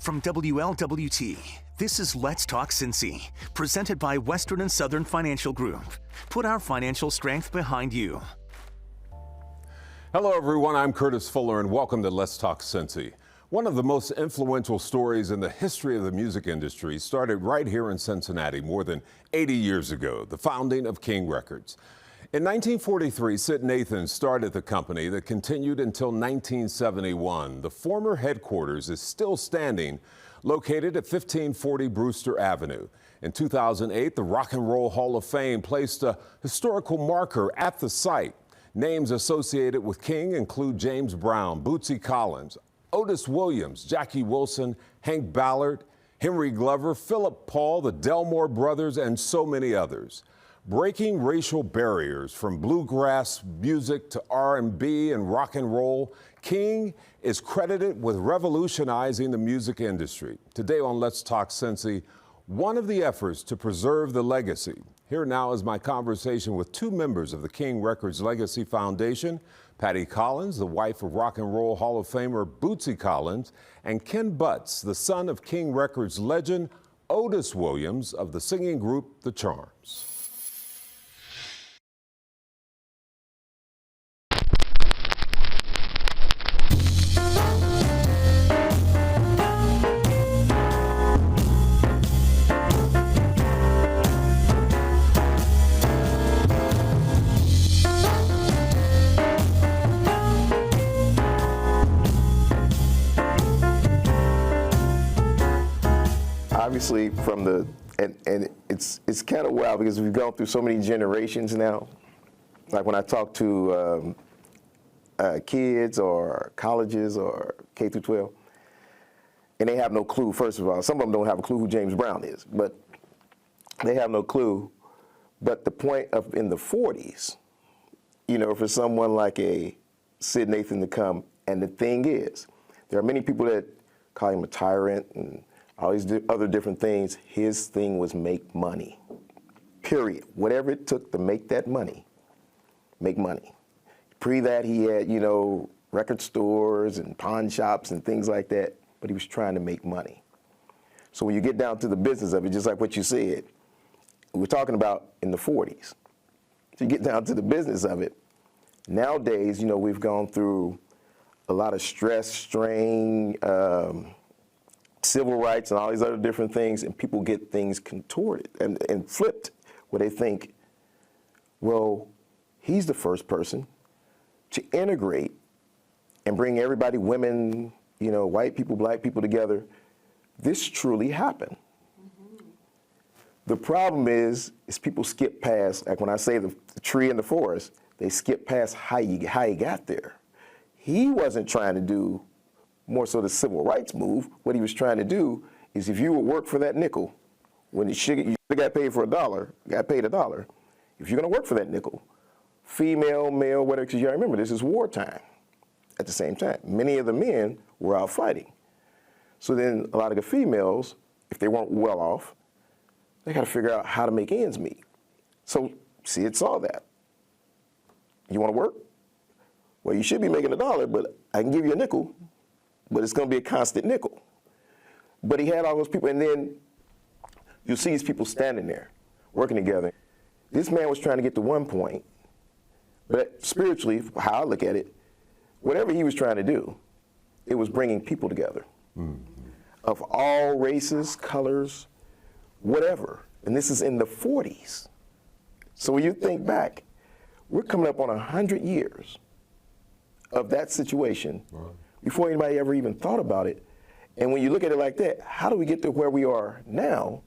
From WLWT, this is Let's Talk Cincy, presented by Western and Southern Financial Group. Put our financial strength behind you. Hello everyone, I'm Curtis Fuller and welcome to Let's Talk Cincy. One of the most influential stories in the history of the music industry started right here in Cincinnati more than 80 years ago, the founding of King Records. In 1943, Sid Nathan started the company that continued until 1971. The former headquarters is still standing, located at 1540 Brewster Avenue. In 2008, the Rock and Roll Hall of Fame placed a historical marker at the site. Names associated with King include James Brown, Bootsy Collins, Otis Williams, Jackie Wilson, Hank Ballard, Henry Glover, Philip Paul, the Delmore Brothers, and so many others. Breaking racial barriers from bluegrass music to R&B and rock and roll, King is credited with revolutionizing the music industry. Today on Let's Talk Cincy, one of the efforts to preserve the legacy. Here now is my conversation with two members of the King Records Legacy Foundation, Patty Collins, the wife of Rock and Roll Hall of Famer Bootsy Collins, and Ken Butts, the son of King Records legend Otis Williams of the singing group The Charms. Obviously, from the and it's kind of wild because we've gone through so many generations now. Like when I talk to kids or colleges or K through 12, and they have no clue. First of all, some of them don't have a clue who James Brown is, but they have no clue. But the point of in the 40s, you know, for someone like a Sid Nathan to come, and the thing is, there are many people that call him a tyrant and all these other different things. His thing was make money, period. Whatever it took to make that money, make money. Pre that, he had, you know, record stores and pawn shops and things like that, but he was trying to make money. So when you get down to the business of it, just like what you said, we're talking about in the 40s. So you get down to the business of it, nowadays, you know, we've gone through a lot of stress, strain, civil rights and all these other different things, and people get things contorted and flipped where they think, well, he's the first person to integrate and bring everybody, women, you know, white people, black people together. This truly happened. Mm-hmm. The problem is people skip past, like when I say the tree in the forest, they skip past how he got there. He wasn't trying to do more so the civil rights move. What he was trying to do is if you would work for that nickel, when you got paid for $1, got paid $1, if you're gonna work for that nickel, female, male, whatever, because you gotta remember, this is wartime at the same time. Many of the men were out fighting. So then a lot of the females, if they weren't well off, they gotta figure out how to make ends meet. So Sid saw that. You wanna work? Well, you should be making $1, but I can give you a nickel, but it's going to be a constant nickel. But he had all those people, and then you see these people standing there, working together. This man was trying to get to one point, but spiritually, how I look at it, whatever he was trying to do, it was bringing people together. Mm-hmm. Of all races, colors, whatever. And this is in the 40s. So when you think back, we're coming up on 100 years of that situation. Right. Before anybody ever even thought about it. And when you look at it like that, how do we get to where we are now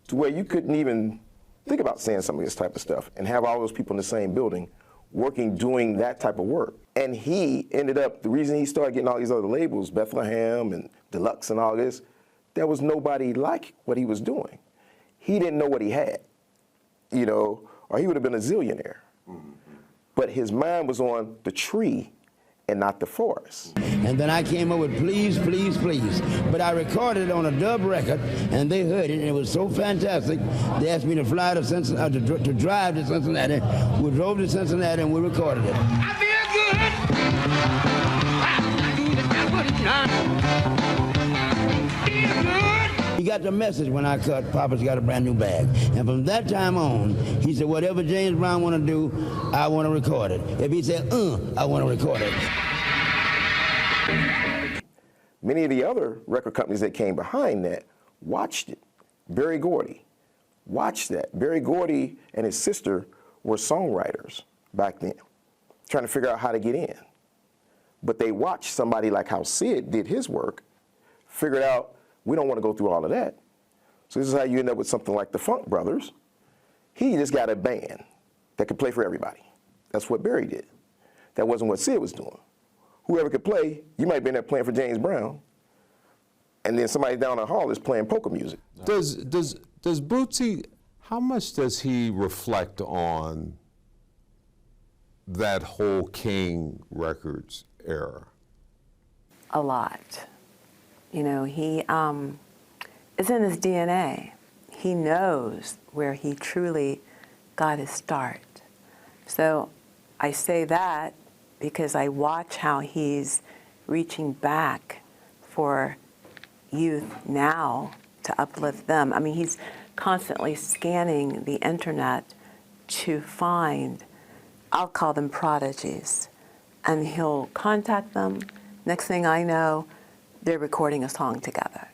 to where you couldn't even think about saying some of this type of stuff and have all those people in the same building working, doing that type of work? And he ended up, the reason he started getting all these other labels, Bethlehem and Deluxe and all this, there was nobody like what he was doing. He didn't know what he had, you know, or he would have been a zillionaire. Mm-hmm. But his mind was on the tree and not the forest. And then I came up with Please, Please, Please. But I recorded it on a dub record, and they heard it, and it was so fantastic. They asked me to fly to Cincinnati, to drive to Cincinnati. We drove to Cincinnati, and we recorded it. I feel good. got the message when I cut Papa's Got a Brand New Bag. And from that time on, he said, whatever James Brown want to do, I want to record it. If he said, I want to record it. Many of the other record companies that came behind that watched it. Berry Gordy watched that. Berry Gordy and his sister were songwriters back then, trying to figure out how to get in. But they watched somebody like how Sid did his work, figured out, we don't want to go through all of that. So this is how you end up with something like the Funk Brothers. He just got a band that could play for everybody. That's what Berry did. That wasn't what Sid was doing. Whoever could play, you might be in there playing for James Brown, and then somebody down the hall is playing polka music. Does Bootsy, how much does he reflect on that whole King Records era? A lot. You know, he it's in his DNA. He knows where he truly got his start. So I say that because I watch how he's reaching back for youth now to uplift them. I mean, he's constantly scanning the internet to find, I'll call them prodigies, and he'll contact them. Next thing I know, they're recording a song together.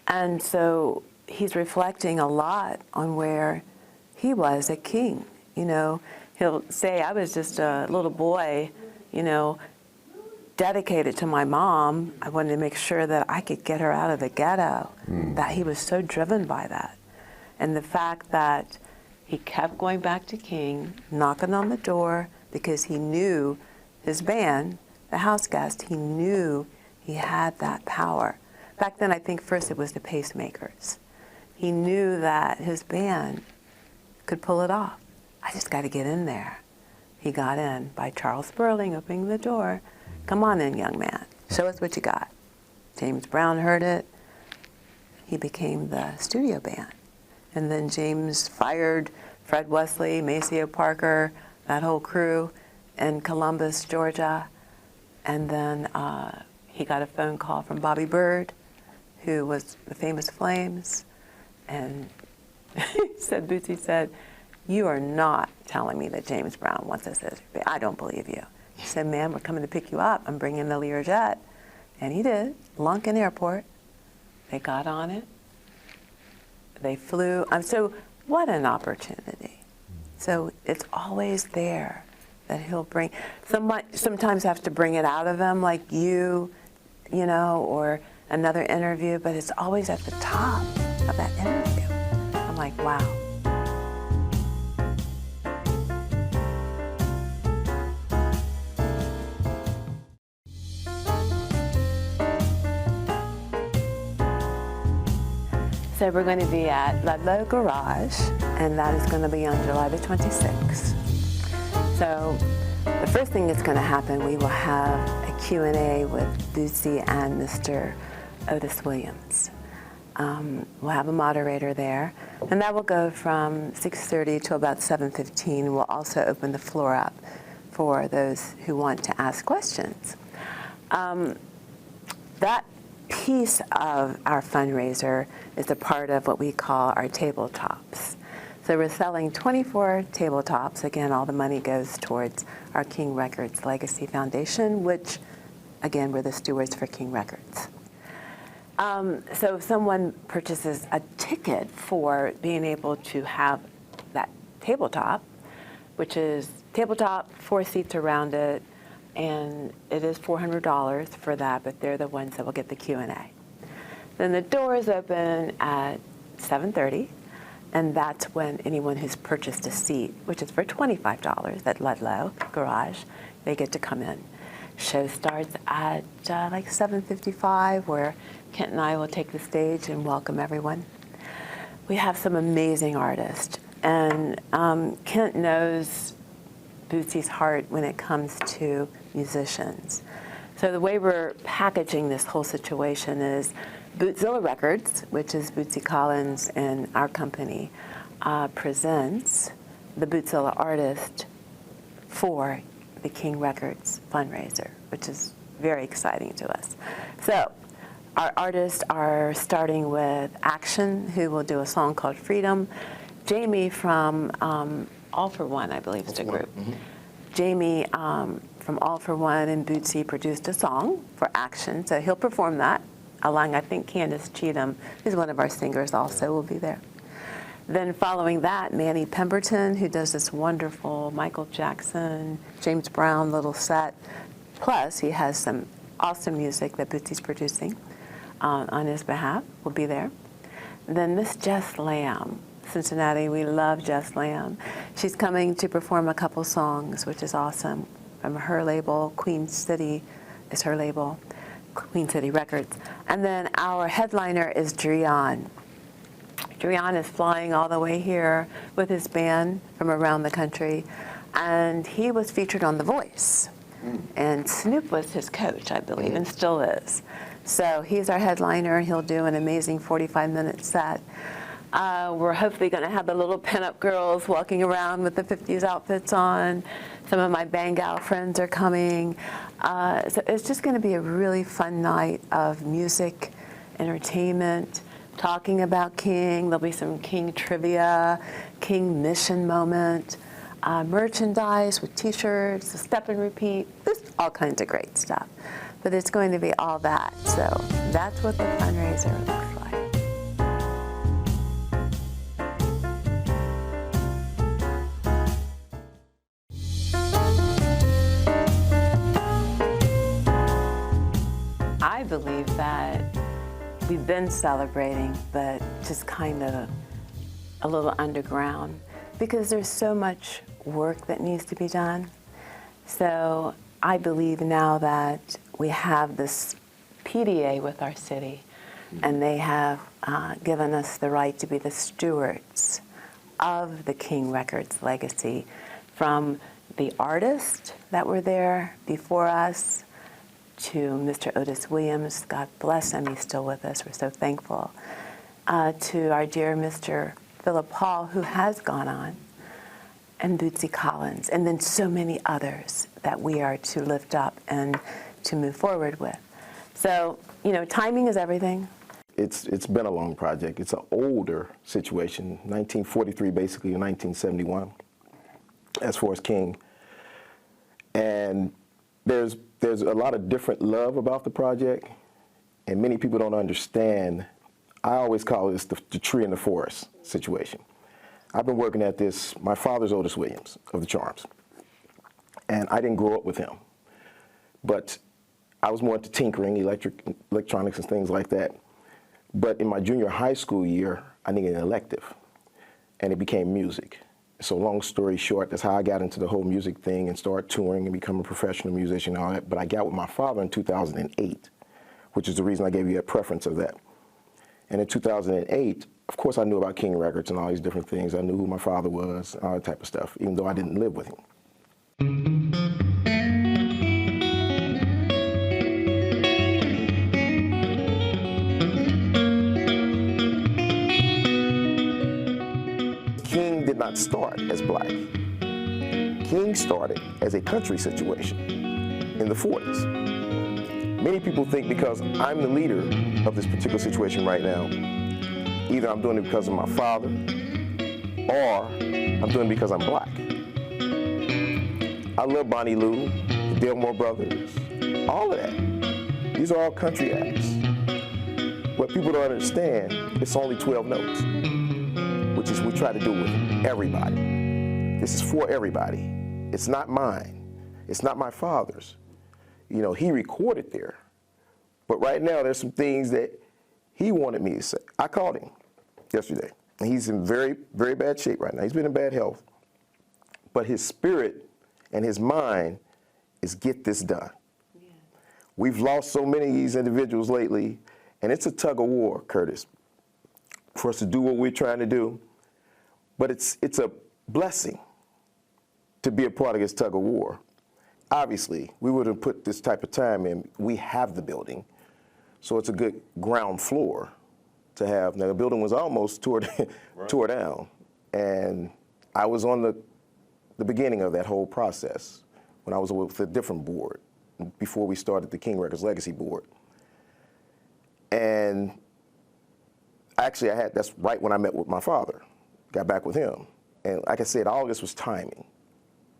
And so he's reflecting a lot on where he was a king. You know, he'll say, I was just a little boy, you know, dedicated to my mom. I wanted to make sure that I could get her out of the ghetto, that he was so driven by that. And the fact that he kept going back to King, knocking on the door, because he knew his band, the House Guest, he knew he had that power. Back then, I think first it was the Pacemakers. He knew that his band could pull it off. I just got to get in there. He got in by Charles Sperling opening the door. Come on in, young man. Show us what you got. James Brown heard it. He became the studio band. And then James fired Fred Wesley, Maceo Parker, that whole crew in Columbus, Georgia. And then he got a phone call from Bobby Byrd, who was the Famous Flames. And Bootsy said, you are not telling me that James Brown wants us as your band. I don't believe you. He said, man, we're coming to pick you up. I'm bringing the Learjet. And he did, Lunken Airport. They got on it. They flew. So what an opportunity. So it's always there that he'll bring. Sometimes have to bring it out of them, like you know, or another interview, but it's always at the top of that interview. I'm like, wow. So we're going to be at Ludlow Garage, and that is going to be on July the 26th. So the first thing that's going to happen, we will have a Q&A with Bootsy and Mr. Otis Williams. We'll have a moderator there, and that will go from 6:30 to about 7:15. We'll also open the floor up for those who want to ask questions. That piece of our fundraiser is a part of what we call our tabletops. So we're selling 24 tabletops. Again, all the money goes towards our King Records Legacy Foundation, which, again, we're the stewards for King Records. So if someone purchases a ticket for being able to have that tabletop, which is tabletop, 4 seats around it, and it is $400 for that, but they're the ones that will get the Q&A. Then the doors open at 7:30, and that's when anyone who's purchased a seat, which is for $25 at Ludlow Garage, they get to come in. Show starts at like 7:55, where Kent and I will take the stage and welcome everyone. We have some amazing artists, and Kent knows Bootsy's heart when it comes to musicians. So the way we're packaging this whole situation is Bootzilla Records, which is Bootsy Collins and our company, presents the Bootzilla artist for the King Records fundraiser, which is very exciting to us. So our artists are starting with Action, who will do a song called Freedom. Jamie from All for One, I believe is the group. Jamie from All for One and Bootsy produced a song for Action, so he'll perform that, along, I think, Candace Cheatham, who's one of our singers also, will be there. Then following that, Manny Pemberton, who does this wonderful Michael Jackson, James Brown little set. Plus, he has some awesome music that Bootsy's producing on his behalf, will be there. Then Miss Jess Lamb, Cincinnati, we love Jess Lamb. She's coming to perform a couple songs, which is awesome, from her label, Queen City is her label, Queen City Records. And then our headliner is Drian. Drian is flying all the way here with his band from around the country, and he was featured on The Voice. And Snoop was his coach, I believe, and still is. So he's our headliner, and he'll do an amazing 45-minute set. We're hopefully going to have the little pinup girls walking around with the 50s outfits on. Some of my Bengal friends are coming. So it's just going to be a really fun night of music, entertainment, talking about King. There'll be some King trivia, King mission moment, merchandise with T-shirts, a step and repeat, just all kinds of great stuff. But it's going to be all that. So that's what the fundraiser looks like. I believe that we've been celebrating, but just kind of a little underground, because there's so much work that needs to be done. So I believe now that we have this PDA with our city, and they have given us the right to be the stewards of the King Records legacy, from the artists that were there before us to Mr. Otis Williams, God bless him, he's still with us, we're so thankful, to our dear Mr. Philip Hall, who has gone on, and Bootsy Collins, and then so many others that we are to lift up and to move forward with. So, you know, timing is everything. It's been a long project. It's an older situation, 1943 basically, to 1971, as far as King. And there's a lot of different love about the project, and many people don't understand. I always call this the tree in the forest situation. I've been working at this, my father's Otis Williams of the Charms, and I didn't grow up with him, but I was more into tinkering, electronics and things like that. But in my junior high school year, I needed an elective, and it became music. So long story short, that's how I got into the whole music thing and started touring and become a professional musician and all that. But I got with my father in 2008, which is the reason I gave you a preference of that. And in 2008, of course, I knew about King Records and all these different things. I knew who my father was, all that type of stuff, even though I didn't live with him. King did not start as black. King started as a country situation in the 40s. Many people think because I'm the leader of this particular situation right now, either I'm doing it because of my father, or I'm doing it because I'm black. I love Bonnie Lou, the Delmore Brothers, all of that. These are all country acts. What people don't understand, it's only 12 notes, which is we try to do with everybody. This is for everybody. It's not mine. It's not my father's. You know, he recorded there. But right now, there's some things that he wanted me to say. I called him yesterday, and he's in very, very bad shape right now. He's been in bad health. But his spirit and his mind is get this done. Yeah. We've lost so many of these individuals lately, and it's a tug of war, Curtis, for us to do what we're trying to do. But it's a blessing to be a part of this tug of war. Obviously, we wouldn't put this type of time in. We have the building, so it's a good ground floor to have. Now, the building was almost tore down, and I was on the beginning of that whole process when I was with a different board before we started the King Records Legacy Board. And actually, that's right when I met with my father, got back with him. And like I said, all this was timing,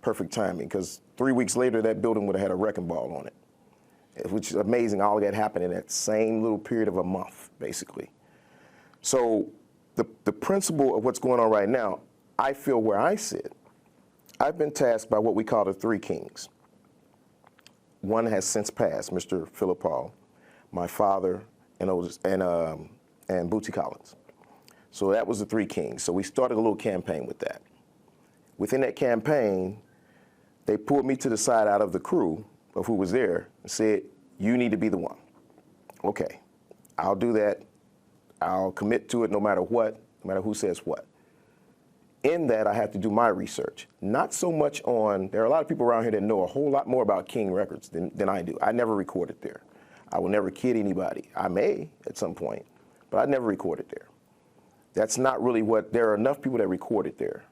perfect timing, because 3 weeks later, that building would have had a wrecking ball on it, which is amazing. All of that happened in that same little period of a month, basically. So the principle of what's going on right now, I feel where I sit, I've been tasked by what we call the three kings. One has since passed, Mr. Philip Paul, my father, and Bootsy Collins. So that was the three kings. So we started a little campaign with that. Within that campaign, they pulled me to the side out of the crew of who was there and said, you need to be the one. Okay, I'll do that. I'll commit to it no matter what, no matter who says what. In that, I have to do my research. Not so much on, there are a lot of people around here that know a whole lot more about King Records than I do. I never recorded there. I will never kid anybody. I may at some point, but I never recorded there. That's not really there are enough people that recorded there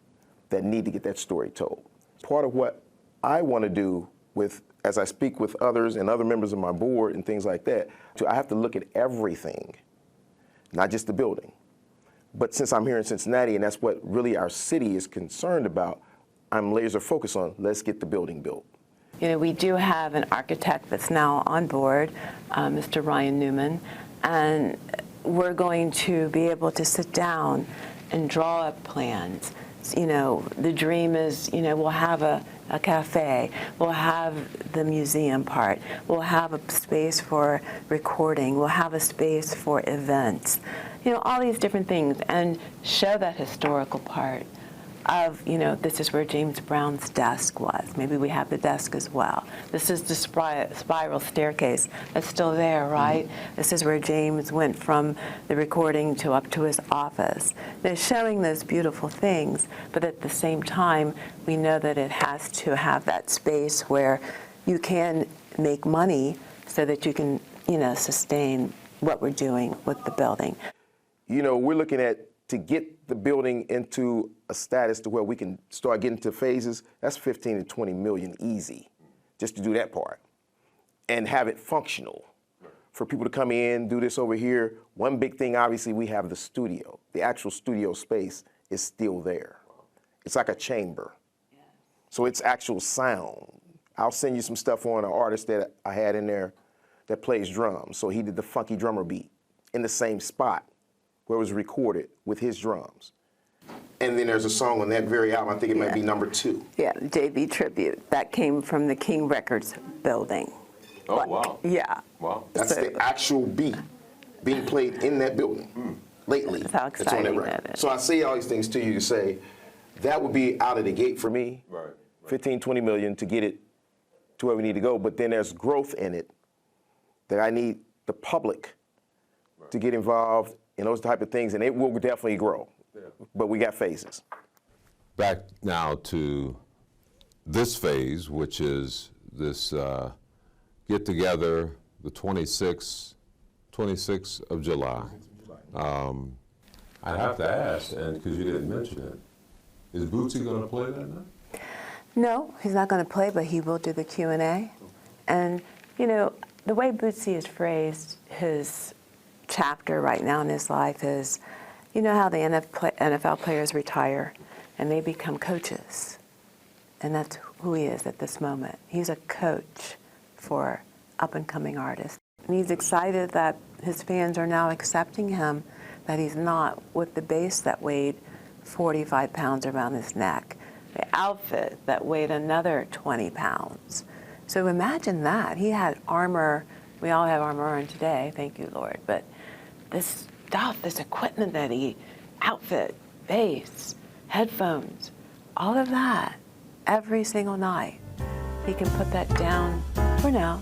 that need to get that story told. Part of what I want to do as I speak with others and other members of my board and things like that, I have to look at everything, not just the building. But since I'm here in Cincinnati, and that's what really our city is concerned about, I'm laser focused on, let's get the building built. You know, we do have an architect that's now on board, Mr. Ryan Newman, and we're going to be able to sit down and draw up plans. You know, the dream is, you know, we'll have a cafe, we'll have the museum part, we'll have a space for recording, we'll have a space for events, you know, all these different things, and show that historical part of, you know, this is where James Brown's desk was. Maybe we have the desk as well. This is the spiral staircase that's still there, right? Mm-hmm. This is where James went from the recording to up to his office. They're showing those beautiful things, but at the same time, we know that it has to have that space where you can make money so that you can, you know, sustain what we're doing with the building. You know, we're looking at to get the building into a status to where we can start getting to phases, that's 15 to 20 million easy, just to do that part. And have it functional for people to come in, do this over here. One big thing, obviously, we have the studio. The actual studio space is still there. It's like a chamber. So it's actual sound. I'll send you some stuff on an artist that I had in there that plays drums. So he did the funky drummer beat in the same spot where it was recorded with his drums. And then there's a song on that very album, I think it might be number 2. Yeah, JB Tribute. That came from the King Records building. Oh, but, wow. Yeah. Wow. That's the actual beat being played in that building lately. That's how exciting that is. So I say all these things to you to say, that would be out of the gate for me, right. 15, 20 million to get it to where we need to go. But then there's growth in it that I need the public to get involved in those type of things, and it will definitely grow. Yeah. But we got phases. Back now to this phase, which is this get together, the 26th of July. I have to ask, and because you didn't mention it, is Bootsy going to play that night? No, he's not going to play, but he will do the Q&A. And, you know, the way Bootsy has phrased his chapter right now in his life is, you know how the NFL players retire and they become coaches. And that's who he is at this moment. He's a coach for up-and-coming artists. And he's excited that his fans are now accepting him, that he's not with the bass that weighed 45 pounds around his neck, the outfit that weighed another 20 pounds. So imagine that. He had armor. We all have armor on today, thank you, Lord. But this stuff, this equipment that he, outfit, bass, headphones, all of that, every single night, he can put that down for now.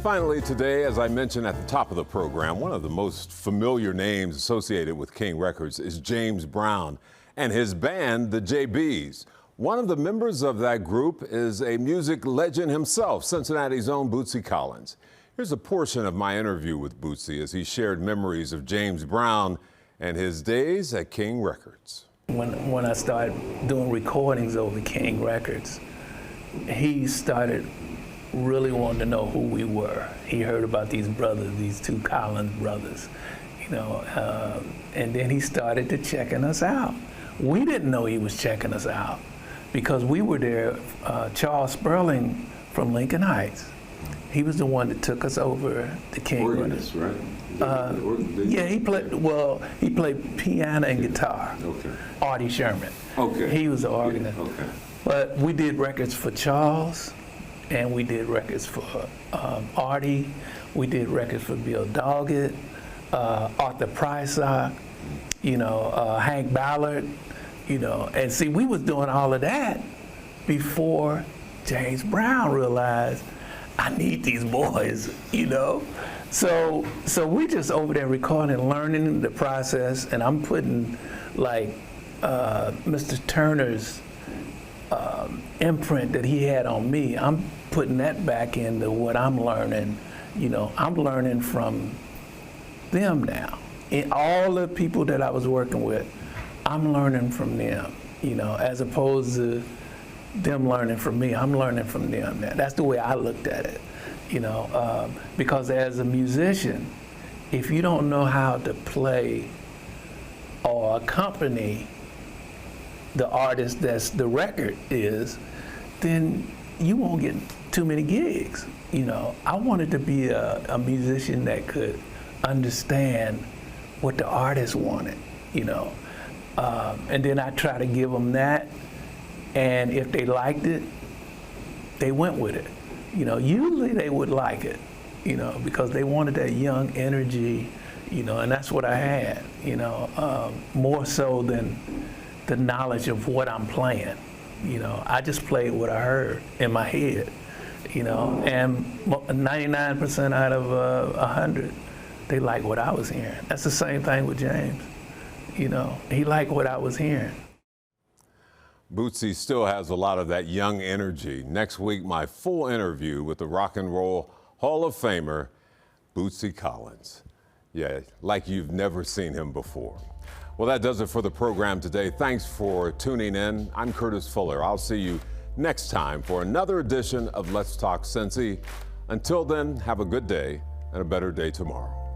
Finally today, as I mentioned at the top of the program, one of the most familiar names associated with King Records is James Brown and his band, the JBs. One of the members of that group is a music legend himself, Cincinnati's own Bootsy Collins. Here's a portion of my interview with Bootsy as he shared memories of James Brown and his days at King Records. When I started doing recordings over King Records, he started really wanting to know who we were. He heard about these brothers, these two Collins brothers, you know, and then he started to checking us out. We didn't know he was checking us out because we were there. Charles Sperling from Lincoln Heights, he was the one that took us over to King Records. Right? Yeah, he played piano and guitar. Okay. Artie Sherman. Okay. He was the organist. Okay. But we did records for Charles, and we did records for Artie. We did records for Bill Doggett, Arthur Prysock, you know, Hank Ballard, you know. And see, we was doing all of that before James Brown realized, I need these boys, you know. So we just over there recording, learning the process, and I'm putting like Mr. Turner's imprint that he had on me. I'm putting that back into what I'm learning. You know, I'm learning from them now. And all the people that I was working with, I'm learning from them. You know, as opposed to them learning from me, I'm learning from them now. That's the way I looked at it. You know, because as a musician, if you don't know how to play or accompany the artist that's the record is, then you won't get too many gigs. You know, I wanted to be a musician that could understand what the artist wanted, you know. And then I try to give them that, and if they liked it, they went with it. You know, usually they would like it, you know, because they wanted that young energy, you know, and that's what I had, you know, more so than the knowledge of what I'm playing. You know, I just played what I heard in my head, you know, and 99% out of 100, they like what I was hearing. That's the same thing with James. You know, he liked what I was hearing. Bootsy still has a lot of that young energy. Next week, my full interview with the Rock and Roll Hall of Famer, Bootsy Collins. Yeah, like you've never seen him before. Well, that does it for the program today. Thanks for tuning in. I'm Curtis Fuller. I'll see you next time for another edition of Let's Talk Cincy. Until then, have a good day and a better day tomorrow.